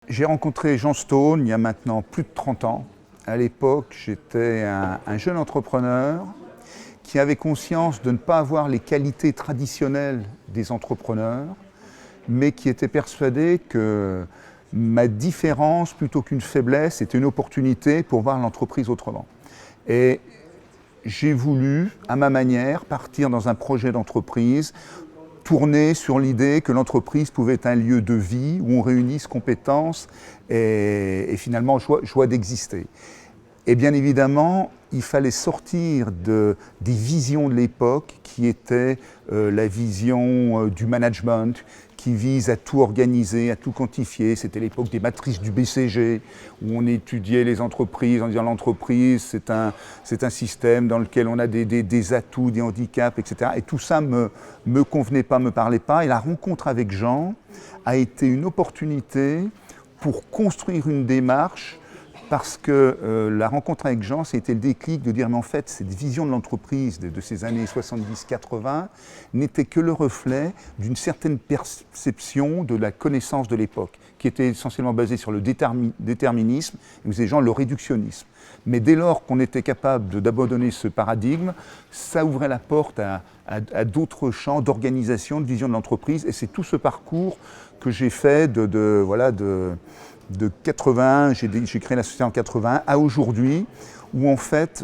J'ai rencontré Jean Stone il y a maintenant plus de 30 ans. À l'époque, j'étais un jeune entrepreneur qui avait conscience de ne pas avoir les qualités traditionnelles des entrepreneurs, mais qui était persuadé que ma différence, plutôt qu'une faiblesse, était une opportunité pour voir l'entreprise autrement. Et j'ai voulu, à ma manière, partir dans un projet d'entreprise, tourner sur l'idée que l'entreprise pouvait être un lieu de vie où on réunisse compétences et finalement joie d'exister. Et bien évidemment, il fallait sortir des visions de l'époque qui étaient la vision du management, qui vise à tout organiser, à tout quantifier. C'était l'époque des matrices du BCG, où on étudiait les entreprises en disant l'entreprise, c'est un système dans lequel on a des atouts, des handicaps, etc. Et tout ça me convenait pas, me parlait pas. Et la rencontre avec Jean a été une opportunité pour construire une démarche, parce que la rencontre avec Jean, c'était le déclic de dire, mais en fait, cette vision de l'entreprise de ces années 70-80 n'était que le reflet d'une certaine perception de la connaissance de l'époque, qui était essentiellement basée sur le déterminisme, et vous savez, Jean, le réductionnisme. Mais dès lors qu'on était capable d'abandonner ce paradigme, ça ouvrait la porte à d'autres champs d'organisation, de vision de l'entreprise, et c'est tout ce parcours que j'ai fait de 81, j'ai créé la société en 81, à aujourd'hui, où en fait,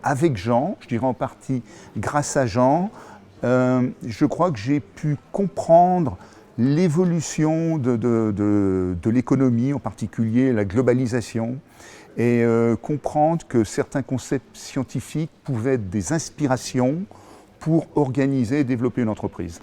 avec Jean, je dirais en partie grâce à Jean, je crois que j'ai pu comprendre l'évolution de l'économie, en particulier la globalisation, et comprendre que certains concepts scientifiques pouvaient être des inspirations pour organiser et développer une entreprise.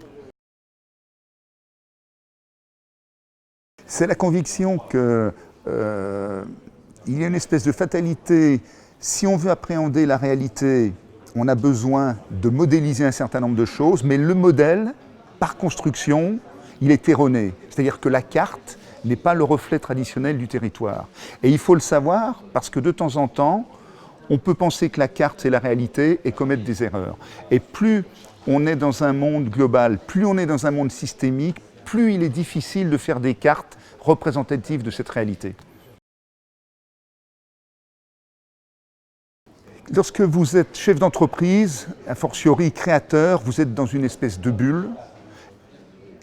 C'est la conviction qu'il y a une espèce de fatalité. Si on veut appréhender la réalité, on a besoin de modéliser un certain nombre de choses, mais le modèle, par construction, il est erroné. C'est-à-dire que la carte n'est pas le reflet traditionnel du territoire. Et il faut le savoir parce que de temps en temps, on peut penser que la carte c'est la réalité et commettre des erreurs. Et plus on est dans un monde global, plus on est dans un monde systémique, plus il est difficile de faire des cartes représentatives de cette réalité. Lorsque vous êtes chef d'entreprise, a fortiori créateur, vous êtes dans une espèce de bulle.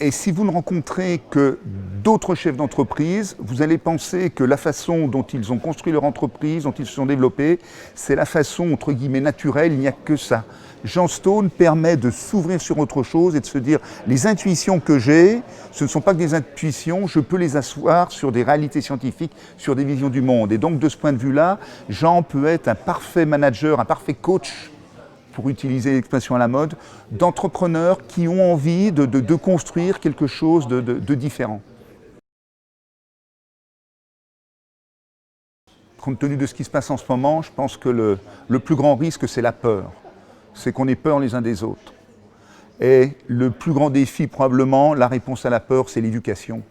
Et si vous ne rencontrez que d'autres chefs d'entreprise, vous allez penser que la façon dont ils ont construit leur entreprise, dont ils se sont développés, c'est la façon, entre guillemets, naturelle, il n'y a que ça. Jean Stone permet de s'ouvrir sur autre chose et de se dire, les intuitions que j'ai, ce ne sont pas que des intuitions, je peux les asseoir sur des réalités scientifiques, sur des visions du monde. Et donc, de ce point de vue-là, Jean peut être un parfait manager, un parfait coach, pour utiliser l'expression à la mode, d'entrepreneurs qui ont envie de construire quelque chose de différent. Compte tenu de ce qui se passe en ce moment, je pense que le plus grand risque, c'est la peur. C'est qu'on ait peur les uns des autres. Et le plus grand défi, probablement, la réponse à la peur, c'est l'éducation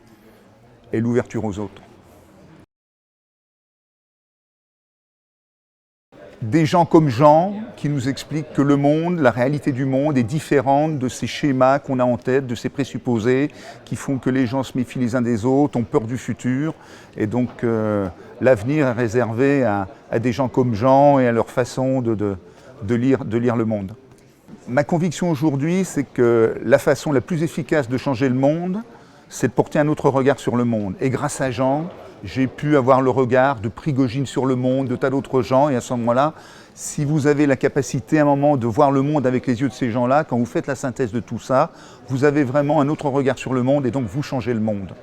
et l'ouverture aux autres. Des gens comme Jean qui nous expliquent que le monde, la réalité du monde est différente de ces schémas qu'on a en tête, de ces présupposés qui font que les gens se méfient les uns des autres, ont peur du futur. Et donc l'avenir est réservé à des gens comme Jean et à leur façon de lire le monde. Ma conviction aujourd'hui, c'est que la façon la plus efficace de changer le monde, c'est de porter un autre regard sur le monde. Et grâce à Jean, j'ai pu avoir le regard de Prigogine sur le monde, de tas d'autres gens, et à ce moment-là, si vous avez la capacité à un moment de voir le monde avec les yeux de ces gens-là, quand vous faites la synthèse de tout ça, vous avez vraiment un autre regard sur le monde et donc vous changez le monde.